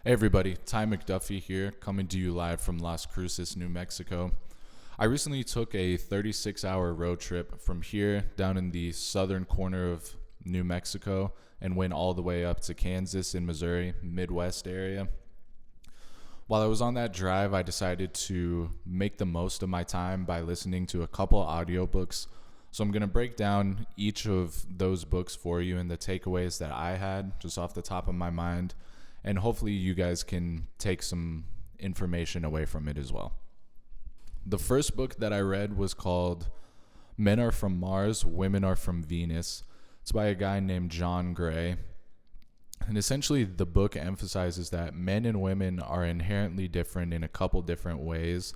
Hey everybody, Ty McDuffey here, coming to you live from Las Cruces, New Mexico. I recently took a 36-hour road trip from here down in the southern corner of New Mexico and went all the way up to Kansas and Missouri, Midwest area. While I was on that drive, I decided to make the most of my time by listening to a couple audiobooks. So I'm going to break down each of those books for you and the takeaways that I had just off the top of my mind. And hopefully you guys can take some information away from it as well. The first book that I read was called Men Are From Mars, Women Are From Venus. It's by a guy named John Gray. And essentially the book emphasizes that men and women are inherently different in a couple different ways,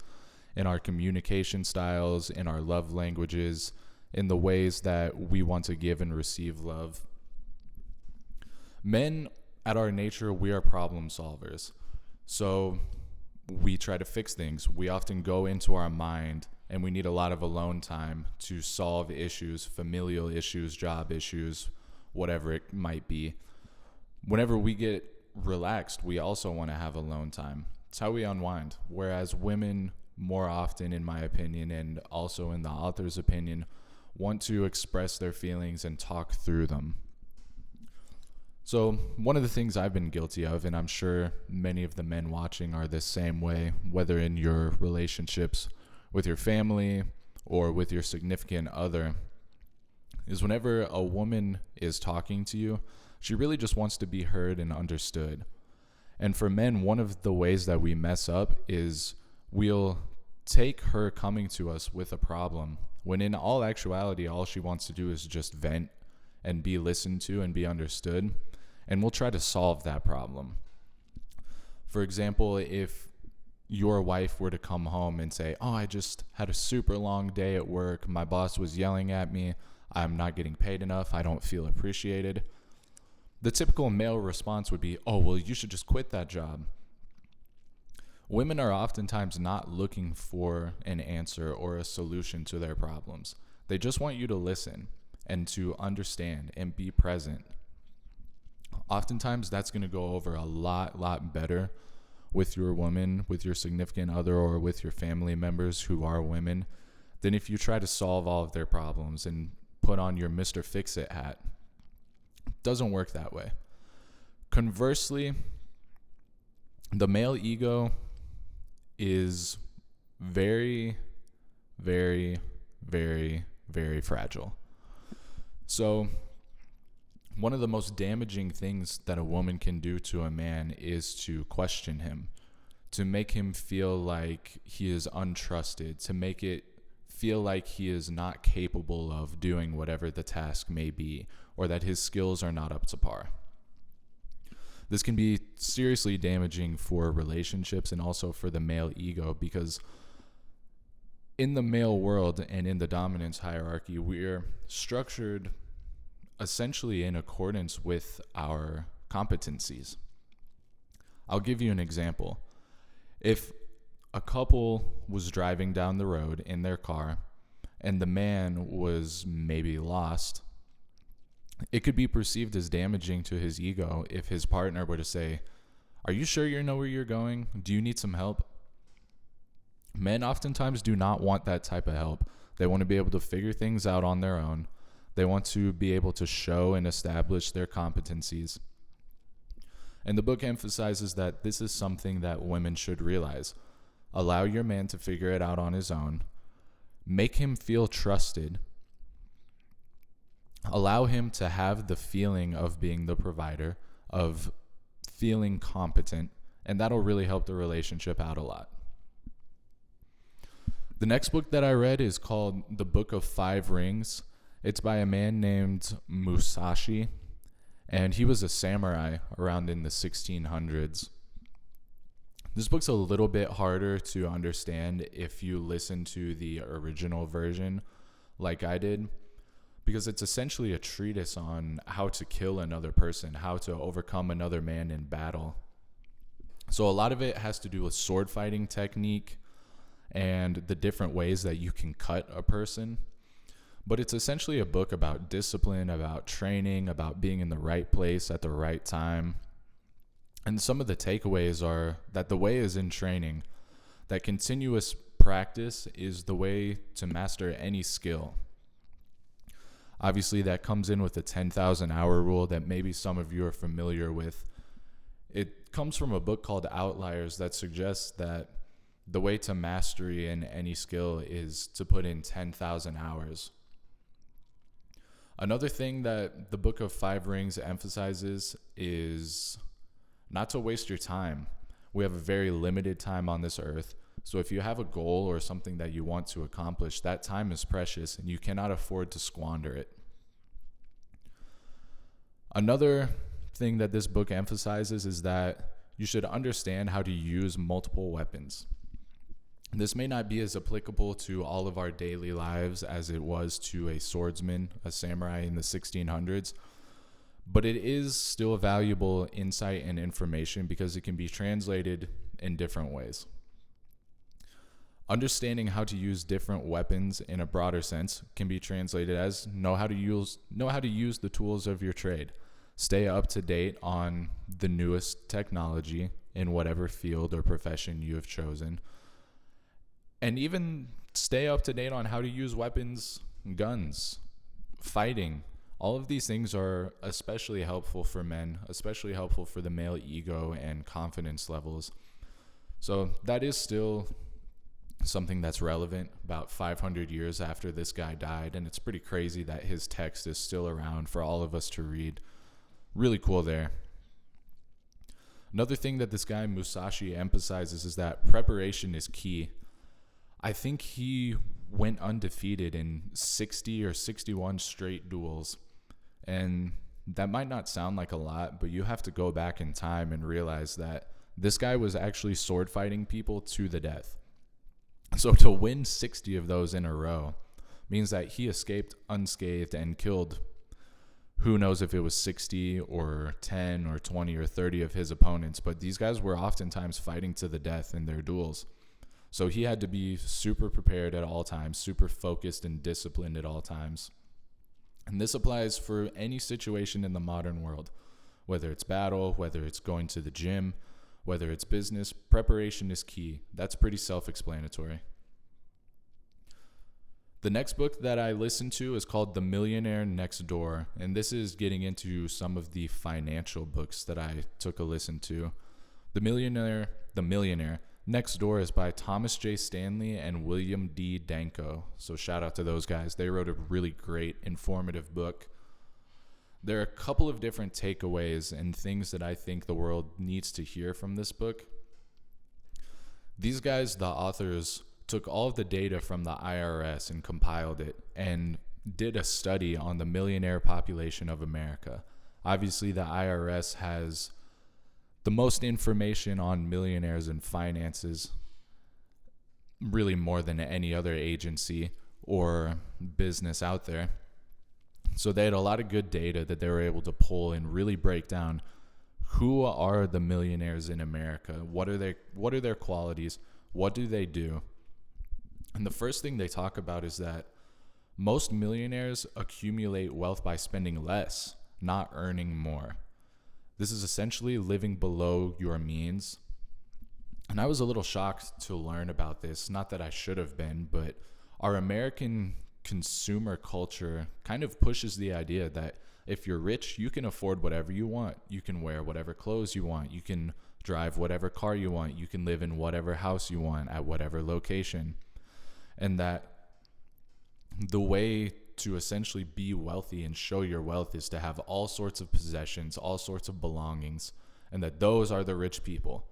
in our communication styles, in our love languages, in the ways that we want to give and receive love. Men, at our nature, we are problem solvers. So we try to fix things. We often go into our mind and we need a lot of alone time to solve issues, familial issues, job issues, whatever it might be. Whenever we get relaxed, we also want to have alone time. It's how we unwind. Whereas women, more often, in my opinion, and also in the author's opinion, want to express their feelings and talk through them. So one of the things I've been guilty of, and I'm sure many of the men watching are the same way, whether in your relationships with your family or with your significant other, is whenever a woman is talking to you, she really just wants to be heard and understood. And for men, one of the ways that we mess up is we'll take her coming to us with a problem, when in all actuality, all she wants to do is just vent and be listened to and be understood. And we'll try to solve that problem. For example, if your wife were to come home and say, "Oh, I just had a super long day at work. My boss was yelling at me. I'm not getting paid enough. I don't feel appreciated." The typical male response would be, "Oh, well, you should just quit that job." Women are oftentimes not looking for an answer or a solution to their problems. They just want you to listen and to understand and be present. Oftentimes that's going to go over a lot better with your woman, with your significant other, or with your family members who are women than if you try to solve all of their problems and put on your Mr. Fix-It hat. It doesn't work that way. Conversely, the male ego is very, very, very, very fragile. So one of the most damaging things that a woman can do to a man is to question him, to make him feel like he is untrusted, to make it feel like he is not capable of doing whatever the task may be, or that his skills are not up to par. This can be seriously damaging for relationships and also for the male ego, because in the male world and in the dominance hierarchy, we're structured essentially in accordance with our competencies. I'll give you an example. If a couple was driving down the road in their car and the man was maybe lost, it could be perceived as damaging to his ego if his partner were to say, "Are you sure you know where you're going? Do you need some help?" Men oftentimes do not want that type of help. They want to be able to figure things out on their own. They want to be able to show and establish their competencies. And the book emphasizes that this is something that women should realize. Allow your man to figure it out on his own. Make him feel trusted. Allow him to have the feeling of being the provider, of feeling competent, and that'll really help the relationship out a lot. The next book that I read is called The Book of Five Rings. It's by a man named Musashi, and he was a samurai around in the 1600s. This book's a little bit harder to understand if you listen to the original version like I did, because it's essentially a treatise on how to kill another person, how to overcome another man in battle. So a lot of it has to do with sword fighting technique and the different ways that you can cut a person. But it's essentially a book about discipline, about training, about being in the right place at the right time. And some of the takeaways are that the way is in training, that continuous practice is the way to master any skill. Obviously, that comes in with the 10,000 hour rule that maybe some of you are familiar with. It comes from a book called Outliers that suggests that the way to mastery in any skill is to put in 10,000 hours. Another thing that the Book of Five Rings emphasizes is not to waste your time. We have a very limited time on this earth. So if you have a goal or something that you want to accomplish, that time is precious and you cannot afford to squander it. Another thing that this book emphasizes is that you should understand how to use multiple weapons. This may not be as applicable to all of our daily lives as it was to a swordsman, a samurai in the 1600s, but it is still valuable insight and information because it can be translated in different ways. Understanding how to use different weapons in a broader sense can be translated as know how to use the tools of your trade. Stay up to date on the newest technology in whatever field or profession you have chosen. And even stay up to date on how to use weapons, guns, fighting. All of these things are especially helpful for men, especially helpful for the male ego and confidence levels. So that is still something that's relevant about 500 years after this guy died. And it's pretty crazy that his text is still around for all of us to read. Really cool there. Another thing that this guy Musashi emphasizes is that preparation is key. I think he went undefeated in 60 or 61 straight duels. And that might not sound like a lot, but you have to go back in time and realize that this guy was actually sword fighting people to the death. So to win 60 of those in a row means that he escaped unscathed and killed who knows if it was 60 or 10 or 20 or 30 of his opponents. But these guys were oftentimes fighting to the death in their duels. So he had to be super prepared at all times, super focused and disciplined at all times. And this applies for any situation in the modern world, whether it's battle, whether it's going to the gym, whether it's business. Preparation is key. That's pretty self-explanatory. The next book that I listened to is called The Millionaire Next Door, and this is getting into some of the financial books that I took a listen to. The Millionaire Next Door is by Thomas J. Stanley and William D. Danko. So shout out to those guys. They wrote a really great, informative book. There are a couple of different takeaways and things that I think the world needs to hear from this book. These guys, the authors, took all of the data from the IRS and compiled it and did a study on the millionaire population of America. Obviously, the IRS has the most information on millionaires and finances, really more than any other agency or business out there. So they had a lot of good data that they were able to pull and really break down who are the millionaires in America, what are their qualities, what do they do. And the first thing they talk about is that most millionaires accumulate wealth by spending less, not earning more. This is essentially living below your means. And I was a little shocked to learn about this. Not that I should have been, but our American consumer culture kind of pushes the idea that if you're rich, you can afford whatever you want. You can wear whatever clothes you want. You can drive whatever car you want. You can live in whatever house you want at whatever location. And that the way to essentially be wealthy and show your wealth is to have all sorts of possessions, all sorts of belongings, and that those are the rich people.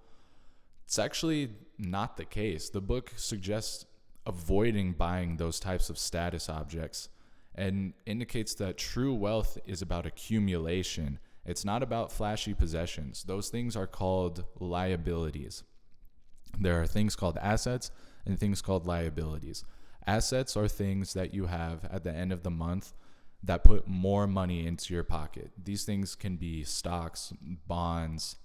It's actually not the case. The book suggests avoiding buying those types of status objects and indicates that true wealth is about accumulation. It's not about flashy possessions. Those things are called liabilities. There are things called assets and things called liabilities. Assets are things that you have at the end of the month that put more money into your pocket. These things can be stocks, bonds,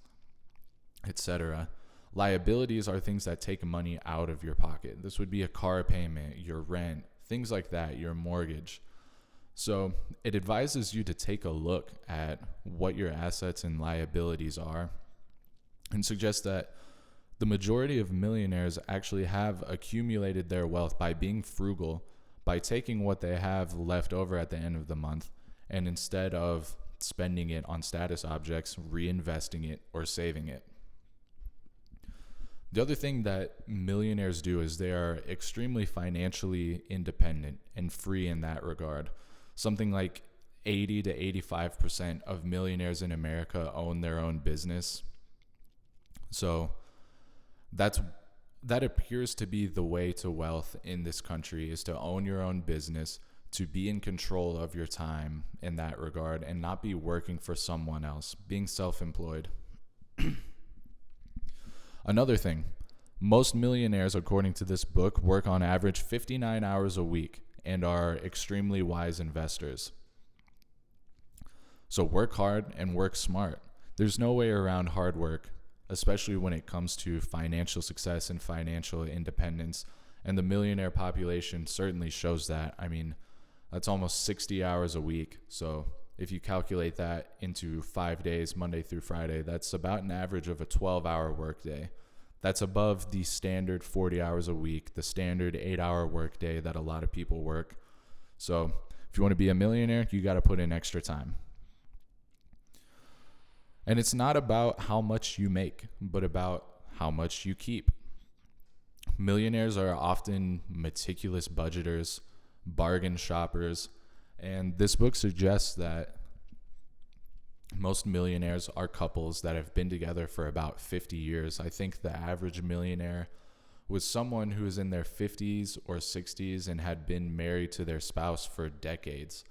etc. Liabilities are things that take money out of your pocket. This would be a car payment, your rent, things like that, your mortgage. So it advises you to take a look at what your assets and liabilities are and suggests that the majority of millionaires actually have accumulated their wealth by being frugal, by taking what they have left over at the end of the month, and instead of spending it on status objects, reinvesting it or saving it. The other thing that millionaires do is they are extremely financially independent and free in that regard. Something like 80 to 85% of millionaires in America own their own business. So that appears to be the way to wealth in this country, is to own your own business, to be in control of your time in that regard, and not be working for someone else, being self-employed. Another thing, most millionaires, according to this book, work on average 59 hours a week and are extremely wise investors. So work hard and work smart. There's no way around hard work, especially when it comes to financial success and financial independence. And the millionaire population certainly shows that. I mean, that's almost 60 hours a week. So if you calculate that into 5 days, Monday through Friday, that's about an average of a 12-hour workday. That's above the standard 40 hours a week, the standard 8-hour workday that a lot of people work. So if you want to be a millionaire, you got to put in extra time. And it's not about how much you make, but about how much you keep. Millionaires are often meticulous budgeters, bargain shoppers, and this book suggests that most millionaires are couples that have been together for about 50 years. I think the average millionaire was someone who was in their 50s or 60s and had been married to their spouse for decades.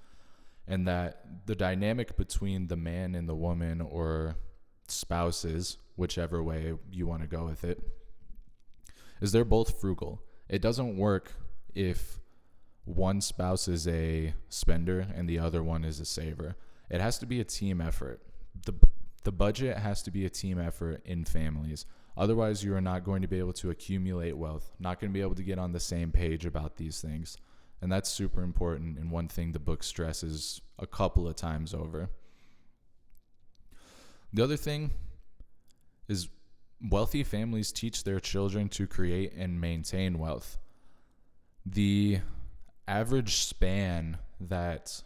And that the dynamic between the man and the woman, or spouses, whichever way you want to go with it, is they're both frugal. It doesn't work if one spouse is a spender and the other one is a saver. It has to be a team effort. The budget has to be a team effort in families. Otherwise, you are not going to be able to accumulate wealth, not going to be able to get on the same page about these things. And that's super important, and one thing the book stresses a couple of times over. The other thing is wealthy families teach their children to create and maintain wealth. The average span that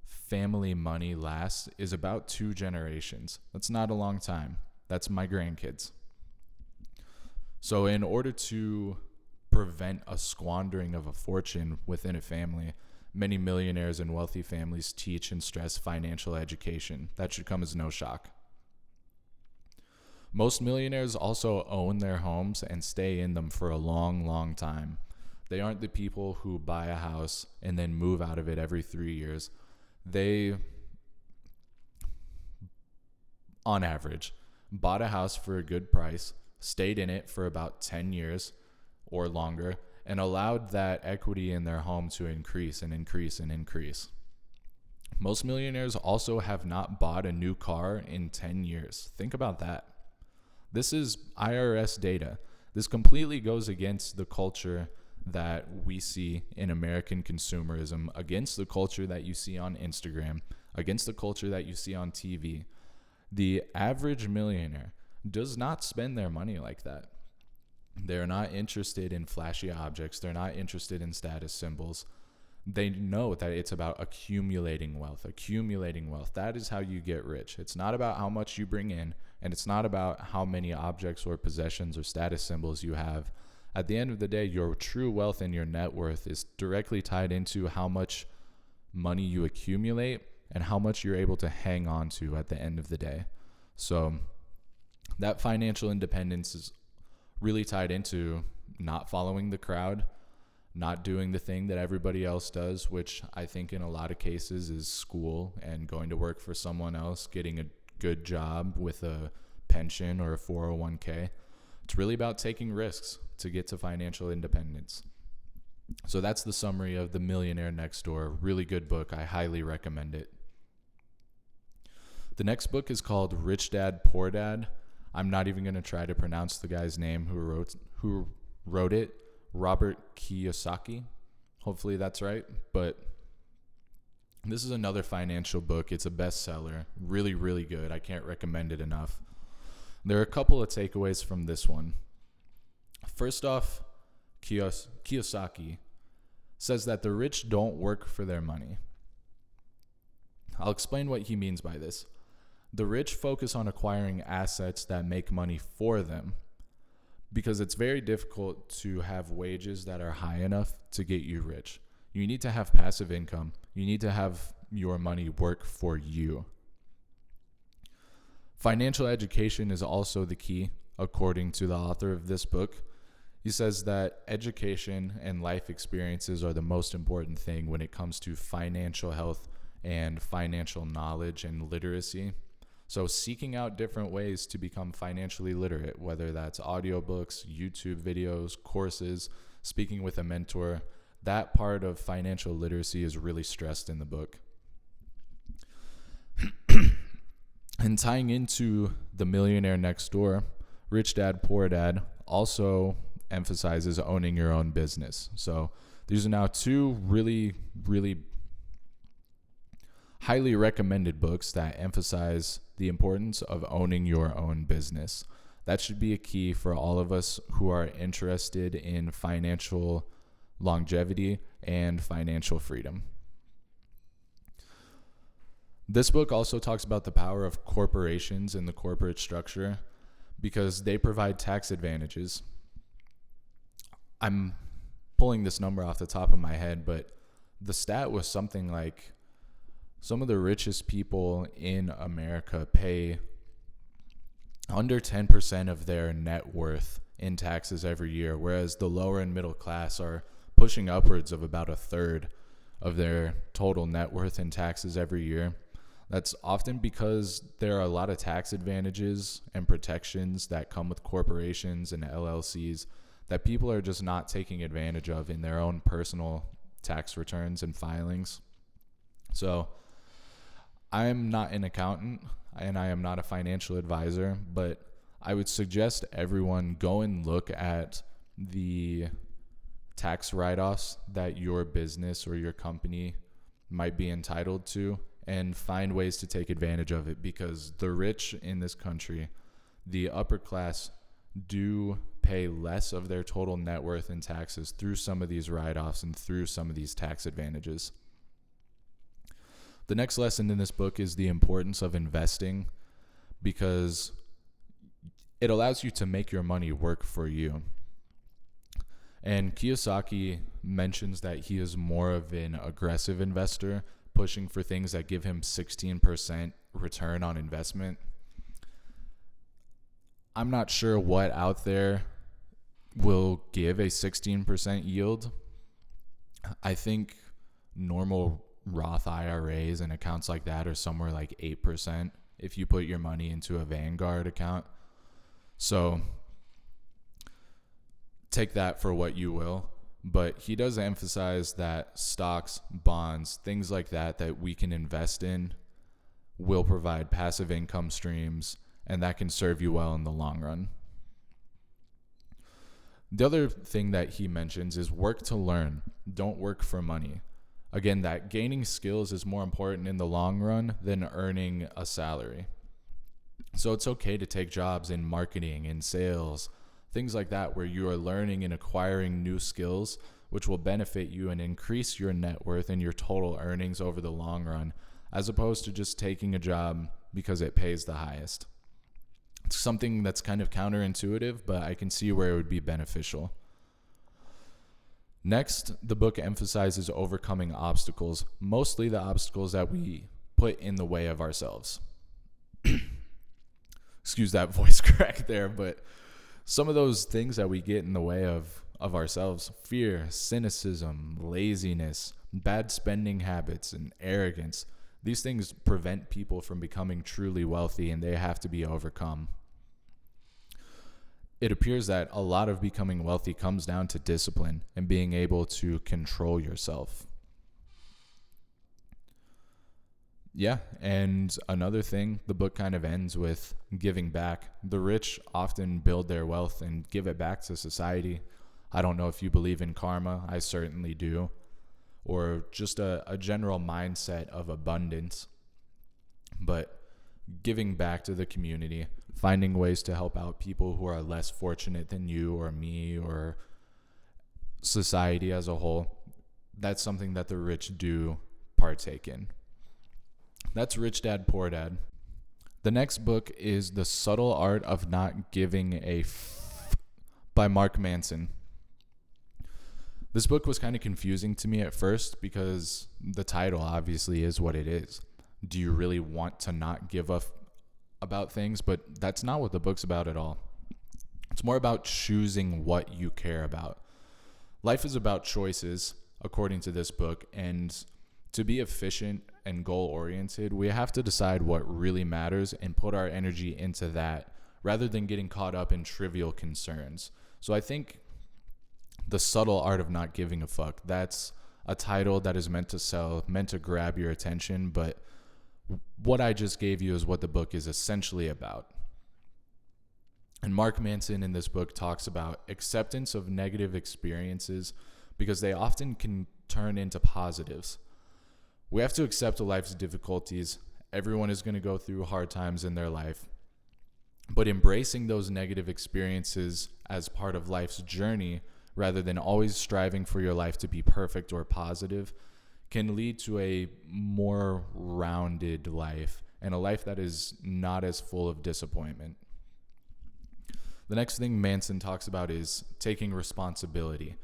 family money lasts is about 2 generations. That's not a long time. That's my grandkids. So in order to prevent a squandering of a fortune within a family, many millionaires and wealthy families teach and stress financial education. That should come as no shock. Most millionaires also own their homes and stay in them for a long, long time. They aren't the people who buy a house and then move out of it every 3 years. They, on average, bought a house for a good price, stayed in it for about 10 years or longer, and allowed that equity in their home to increase and increase and increase. Most millionaires also have not bought a new car in 10 years. Think about that. This is IRS data. This completely goes against the culture that we see in American consumerism, against the culture that you see on Instagram, against the culture that you see on TV. The average millionaire does not spend their money like that. They're not interested in flashy objects. They're not interested in status symbols. They know that it's about accumulating wealth. That is how you get rich. It's not about how much you bring in, and it's not about how many objects or possessions or status symbols you have. At the end of the day, your true wealth and your net worth is directly tied into how much money you accumulate and how much you're able to hang on to at the end of the day. So that financial independence is really tied into not following the crowd, not doing the thing that everybody else does, which I think in a lot of cases is school and going to work for someone else, getting a good job with a pension or a 401k. It's really about taking risks to get to financial independence. So that's the summary of The Millionaire Next Door. Really good book. I highly recommend it. The next book is called Rich Dad, Poor Dad. I'm not even going to try to pronounce the guy's name who wrote it. Robert Kiyosaki. Hopefully that's right. But this is another financial book. It's a bestseller. Really, really good. I can't recommend it enough. There are a couple of takeaways from this one. First off, Kiyosaki says that the rich don't work for their money. I'll explain what he means by this. The rich focus on acquiring assets that make money for them because it's very difficult to have wages that are high enough to get you rich. You need to have passive income. You need to have your money work for you. Financial education is also the key, according to the author of this book. He says that education and life experiences are the most important thing when it comes to financial health and financial knowledge and literacy. So seeking out different ways to become financially literate, whether that's audiobooks, YouTube videos, courses, speaking with a mentor, that part of financial literacy is really stressed in the book. And tying into the Millionaire Next Door, Rich Dad, Poor Dad also emphasizes owning your own business. So these are now two really, really highly recommended books that emphasize the importance of owning your own business. That should be a key for all of us who are interested in financial longevity and financial freedom. This book also talks about the power of corporations in the corporate structure because they provide tax advantages. I'm pulling this number off the top of my head, but the stat was something like some of the richest people in America pay under 10% of their net worth in taxes every year, whereas the lower and middle class are pushing upwards of about a third of their total net worth in taxes every year. That's often because there are a lot of tax advantages and protections that come with corporations and LLCs that people are just not taking advantage of in their own personal tax returns and filings. So I'm not an accountant and I am not a financial advisor, but I would suggest everyone go and look at the tax write-offs that your business or your company might be entitled to and find ways to take advantage of it, because the rich in this country, the upper class, do pay less of their total net worth in taxes through some of these write-offs and through some of these tax advantages. The next lesson in this book is the importance of investing, because it allows you to make your money work for you. And Kiyosaki mentions that he is more of an aggressive investor, pushing for things that give him 16% return on investment. I'm not sure what out there will give a 16% yield. I think normal Roth IRAs and accounts like that are somewhere like 8% if you put your money into a Vanguard account. So take that for what you will. But he does emphasize that stocks, bonds, things like that we can invest in will provide passive income streams, and that can serve you well in the long run. The other thing that he mentions is work to learn. Don't work for money. Again, that gaining skills is more important in the long run than earning a salary. So it's okay to take jobs in marketing, in sales, things like that, where you are learning and acquiring new skills, which will benefit you and increase your net worth and your total earnings over the long run, as opposed to just taking a job because it pays the highest. It's something that's kind of counterintuitive, but I can see where it would be beneficial. Next, the book emphasizes overcoming obstacles, mostly the obstacles that we put in the way of ourselves. Excuse that voice crack there, but some of those things that we get in the way of ourselves: fear, cynicism, laziness, bad spending habits, and arrogance. These things prevent people from becoming truly wealthy, and they have to be overcome. It appears that a lot of becoming wealthy comes down to discipline and being able to control yourself. Yeah, and another thing, the book kind of ends with giving back. The rich often build their wealth and give it back to society. I don't know if you believe in karma. I certainly do. Or just a general mindset of abundance. But giving back to the community, finding ways to help out people who are less fortunate than you or me or society as a whole. That's something that the rich do partake in. That's Rich Dad, Poor Dad. The next book is The Subtle Art of Not Giving a by Mark Manson. This book was kind of confusing to me at first because the title obviously is what it is. Do you really want to not give up about things? But that's not what the book's about at all. It's more about choosing what you care about. Life is about choices, according to this book, and to be efficient and goal-oriented, we have to decide what really matters and put our energy into that rather than getting caught up in trivial concerns. So I think The Subtle Art of Not Giving a Fuck, that's a title that is meant to sell, meant to grab your attention, but what I just gave you is what the book is essentially about. And Mark Manson in this book talks about acceptance of negative experiences because they often can turn into positives. We have to accept life's difficulties. Everyone is going to go through hard times in their life. But embracing those negative experiences as part of life's journey, rather than always striving for your life to be perfect or positive, can lead to a more rounded life and a life that is not as full of disappointment. The next thing Manson talks about is taking responsibility.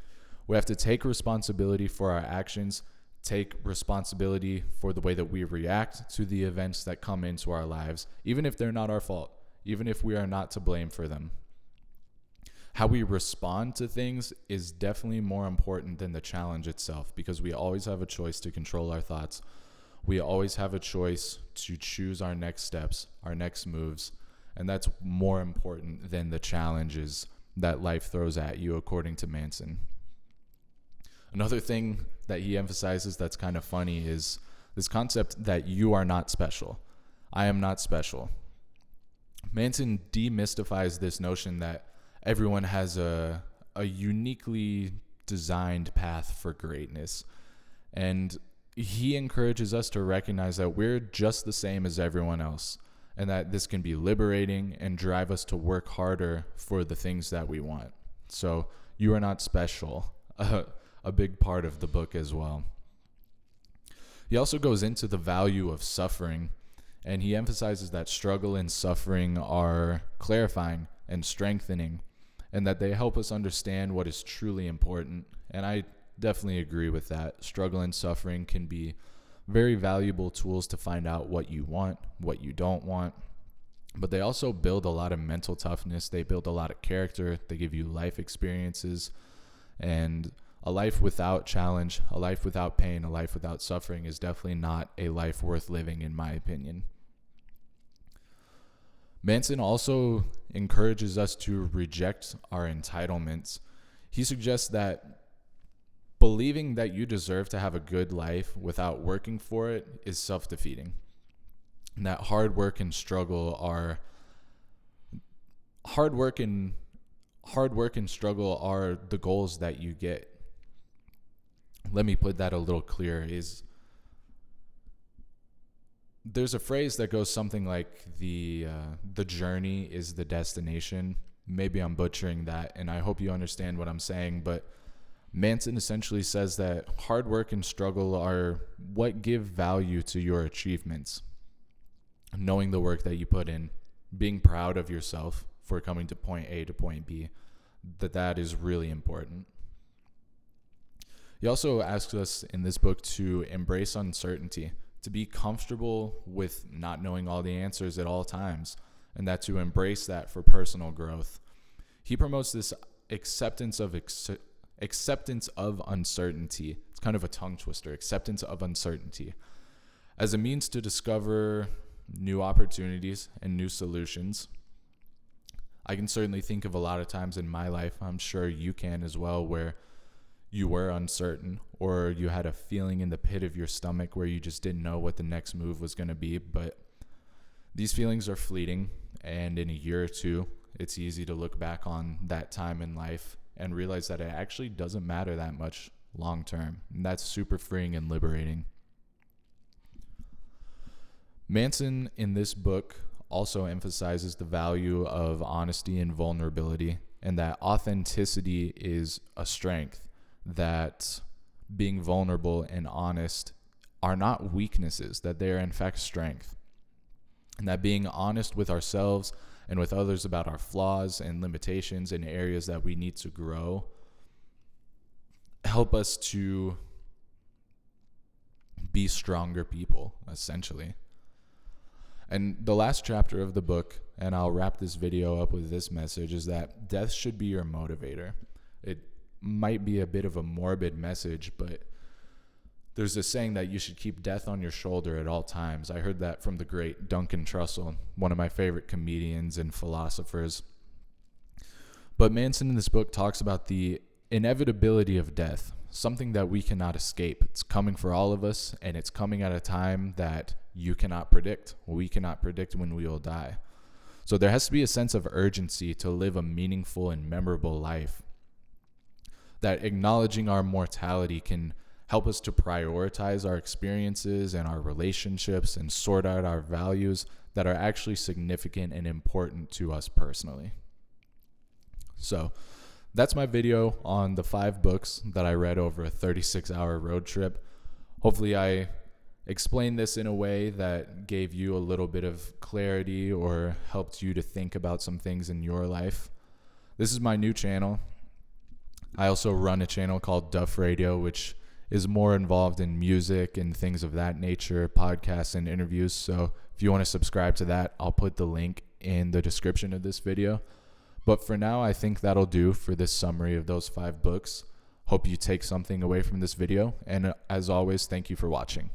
We have to take responsibility for our actions, take responsibility for the way that we react to the events that come into our lives, even if they're not our fault, even if we are not to blame for them. How we respond to things is definitely more important than the challenge itself, because we always have a choice to control our thoughts. We always have a choice to choose our next steps, our next moves, and that's more important than the challenges that life throws at you, according to Manson. Another thing that he emphasizes that's kind of funny is this concept that you are not special. I am not special. Manson demystifies this notion that everyone has a uniquely designed path for greatness. And he encourages us to recognize that we're just the same as everyone else, and that this can be liberating and drive us to work harder for the things that we want. So you are not special. A big part of the book as well. He also goes into the value of suffering, and he emphasizes that struggle and suffering are clarifying and strengthening, and that they help us understand what is truly important. And I definitely agree with that. Struggle and suffering can be very valuable tools to find out what you want, what you don't want, but they also build a lot of mental toughness. They build a lot of character. They give you life experiences, and a life without challenge, a life without pain, a life without suffering is definitely not a life worth living, in my opinion. Manson also encourages us to reject our entitlements. He suggests that believing that you deserve to have a good life without working for it is self-defeating. And that hard work and struggle are the goals that you get. Let me put that a little clearer. There's a phrase that goes something like the journey is the destination. Maybe I'm butchering that, and I hope you understand what I'm saying, but Manson essentially says that hard work and struggle are what give value to your achievements. Knowing the work that you put in, being proud of yourself for coming to point A to point B, that is really important. He also asks us in this book to embrace uncertainty, to be comfortable with not knowing all the answers at all times, and that to embrace that for personal growth. He promotes this acceptance of uncertainty. It's kind of a tongue twister, acceptance of uncertainty, as a means to discover new opportunities and new solutions. I can certainly think of a lot of times in my life, I'm sure you can as well, where you were uncertain or you had a feeling in the pit of your stomach where you just didn't know what the next move was going to be. But these feelings are fleeting, and in a year or two, it's easy to look back on that time in life and realize that it actually doesn't matter that much long term. And that's super freeing and liberating. Manson in this book also emphasizes the value of honesty and vulnerability, and that authenticity is a strength, that being vulnerable and honest are not weaknesses, that they are in fact strength, and that being honest with ourselves and with others about our flaws and limitations and areas that we need to grow help us to be stronger people, essentially. And the last chapter of the book, and I'll wrap this video up with this message, is that death should be your motivator. It might be a bit of a morbid message, but there's this saying that you should keep death on your shoulder at all times. I heard that from the great Duncan Trussell, one of my favorite comedians and philosophers. But Manson in this book talks about the inevitability of death, something that we cannot escape. It's coming for all of us, and it's coming at a time that you cannot predict. We cannot predict when we will die. So there has to be a sense of urgency to live a meaningful and memorable life. That acknowledging our mortality can help us to prioritize our experiences and our relationships and sort out our values that are actually significant and important to us personally. So that's my video on the 5 books that I read over a 36-hour road trip. Hopefully I explained this in a way that gave you a little bit of clarity or helped you to think about some things in your life. This is my new channel. I also run a channel called Duff Radio, which is more involved in music and things of that nature, podcasts and interviews. So if you want to subscribe to that, I'll put the link in the description of this video. But for now, I think that'll do for this summary of those 5 books. Hope you take something away from this video. And as always, thank you for watching.